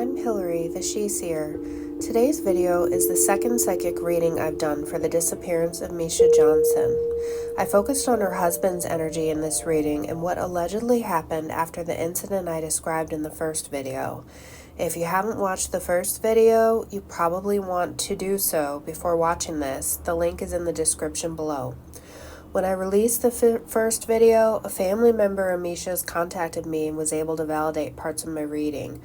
I'm Hilary, the SheSEER. Today's video is the second psychic reading I've done for the disappearance of Mischa Johnson. I focused on her husband's energy in this reading and what allegedly happened after the incident I described in the first video. If you haven't watched the first video, you probably want to do so before watching this. The link is in the description below. When I released the first video, a family member of Mischa's contacted me and was able to validate parts of my reading.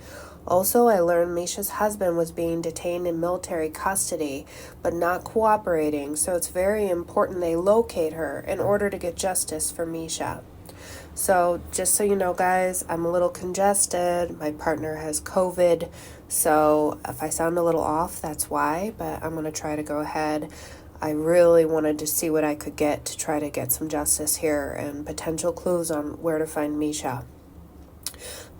Also, I learned Mischa's husband was being detained in military custody, but not cooperating, so it's very important they locate her in order to get justice for Mischa. So, just so you know, guys, I'm a little congested. My partner has COVID, so if I sound a little off, that's why, but I'm going to try to go ahead. I really wanted to see what I could get to try to get some justice here and potential clues on where to find Mischa.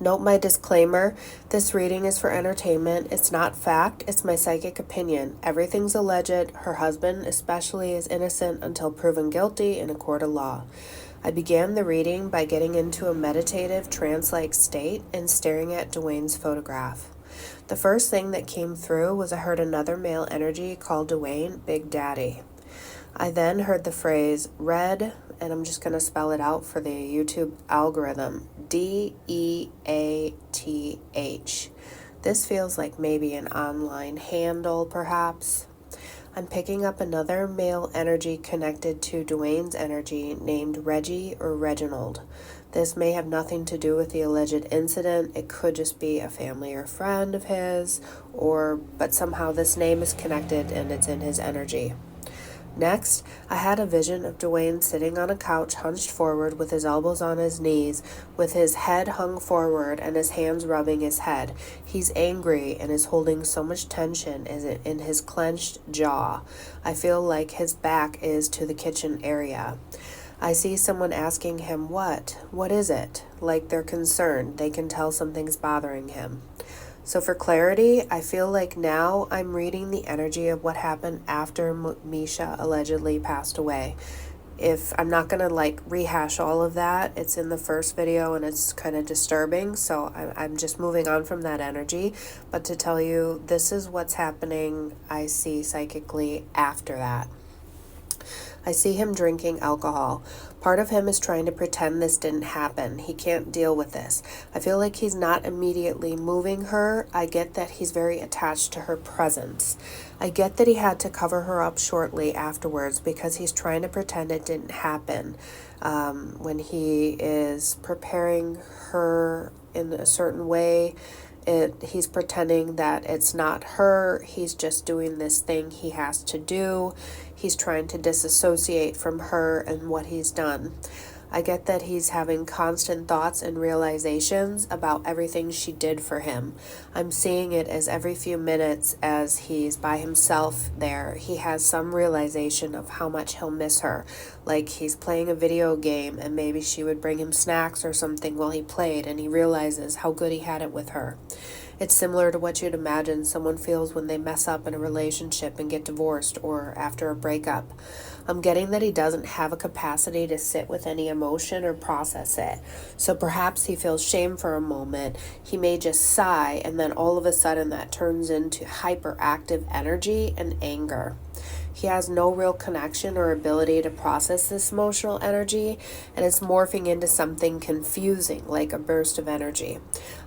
Note my disclaimer, this reading is for entertainment. It's not fact, it's my psychic opinion. Everything's alleged. Her husband especially is innocent until proven guilty in a court of law. I began the reading by getting into a meditative, trance-like state and staring at Dewayne's photograph. The first thing that came through was I heard another male energy called Dewayne Big Daddy. I then heard the phrase red, and I'm just going to spell it out for the YouTube algorithm, D-E-A-T-H. This feels like maybe an online handle, perhaps. I'm picking up another male energy connected to Dewayne's energy named Reggie or Reginald. This may have nothing to do with the alleged incident. It could just be a family or friend of his, but somehow this name is connected and it's in his energy. Next, I had a vision of Dewayne sitting on a couch hunched forward with his elbows on his knees, with his head hung forward and his hands rubbing his head. He's angry and is holding so much tension in his clenched jaw. I feel like his back is to the kitchen area. I see someone asking him what is it? Like they're concerned. They can tell something's bothering him. So for clarity, I feel like now I'm reading the energy of what happened after Mischa allegedly passed away. If I'm not going to rehash all of that, it's in the first video and it's kind of disturbing, so I'm just moving on from that energy. But to tell you, this is what's happening I see psychically after that. I see him drinking alcohol. Part of him is trying to pretend this didn't happen. He can't deal with this. I feel like he's not immediately moving her. I get that he's very attached to her presence. I get that he had to cover her up shortly afterwards because he's trying to pretend it didn't happen. When he is preparing her in a certain way, he's pretending that it's not her. He's just doing this thing he has to do. He's trying to disassociate from her and what he's done. I get that he's having constant thoughts and realizations about everything she did for him. I'm seeing it as every few minutes as he's by himself there, he has some realization of how much he'll miss her. Like he's playing a video game and maybe she would bring him snacks or something while he played and he realizes how good he had it with her. It's similar to what you'd imagine someone feels when they mess up in a relationship and get divorced or after a breakup. I'm getting that he doesn't have a capacity to sit with any emotion or process it. So perhaps he feels shame for a moment. He may just sigh and then all of a sudden that turns into hyperactive energy and anger. He has no real connection or ability to process this emotional energy, and it's morphing into something confusing, like a burst of energy.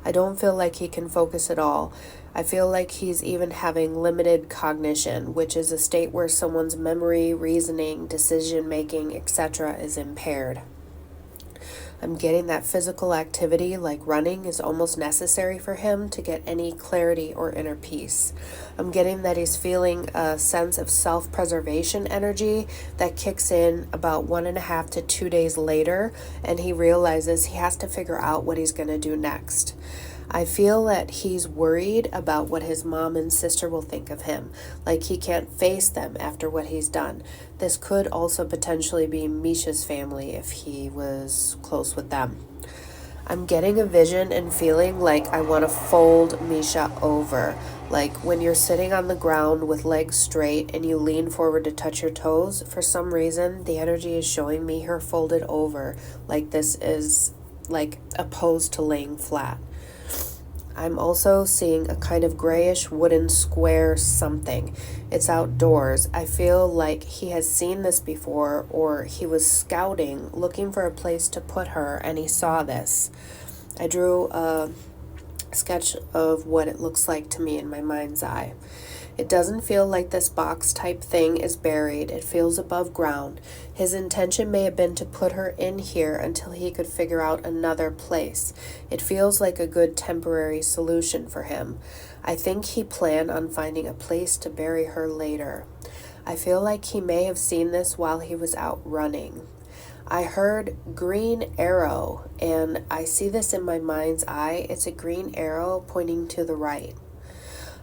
I don't feel like he can focus at all. I feel like he's even having limited cognition, which is a state where someone's memory, reasoning, decision-making, etc. is impaired. I'm getting that physical activity like running is almost necessary for him to get any clarity or inner peace. I'm getting that he's feeling a sense of self-preservation energy that kicks in about 1.5 to 2 days later, and he realizes he has to figure out what he's going to do next. I feel that he's worried about what his mom and sister will think of him, like he can't face them after what he's done. This could also potentially be Mischa's family if he was close with them. I'm getting a vision and feeling like I want to fold Mischa over. Like when you're sitting on the ground with legs straight and you lean forward to touch your toes, for some reason the energy is showing me her folded over, like this is like opposed to laying flat. I'm also seeing a kind of grayish wooden square something. It's outdoors. I feel like he has seen this before, or he was scouting, looking for a place to put her, and he saw this. I drew a sketch of what it looks like to me in my mind's eye. It doesn't feel like this box type thing is buried. It feels above ground. His intention may have been to put her in here until he could figure out another place. It feels like a good temporary solution for him. I think he planned on finding a place to bury her later. I feel like he may have seen this while he was out running. I heard green arrow, and I see this in my mind's eye. It's a green arrow pointing to the right.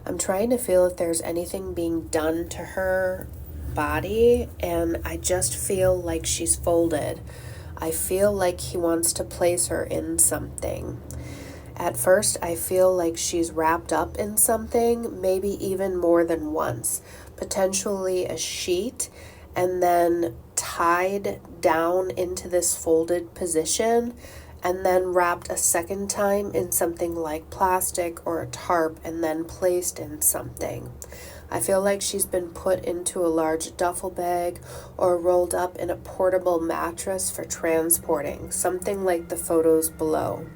I'm trying to feel if there's anything being done to her body, and I just feel like she's folded. I feel like he wants to place her in something. At first, I feel like she's wrapped up in something, maybe even more than once, potentially a sheet, and then tied down into this folded position, and then wrapped a second time in something like plastic or a tarp, and then placed in something. I feel like she's been put into a large duffel bag or rolled up in a portable mattress for transporting, something like the photos below.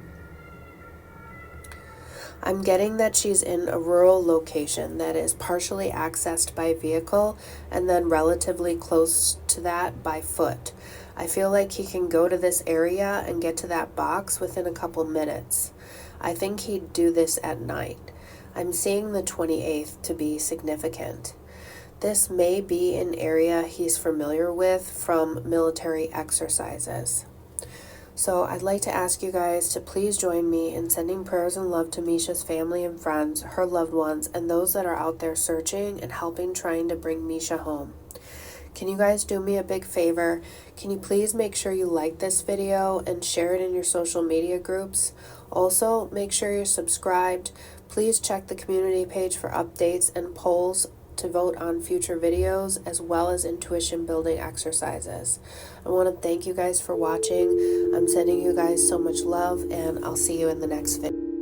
I'm getting that she's in a rural location that is partially accessed by vehicle and then relatively close to that by foot. I feel like he can go to this area and get to that box within a couple minutes. I think he'd do this at night. I'm seeing the 28th to be significant. This may be an area he's familiar with from military exercises. So I'd like to ask you guys to please join me in sending prayers and love to Mischa's family and friends, her loved ones, and those that are out there searching and helping trying to bring Mischa home. Can you guys do me a big favor? Can you please make sure you like this video and share it in your social media groups? Also, make sure you're subscribed. Please check the community page for updates and polls to vote on future videos, as well as intuition building exercises. I want to thank you guys for watching. I'm sending you guys so much love, and I'll see you in the next video.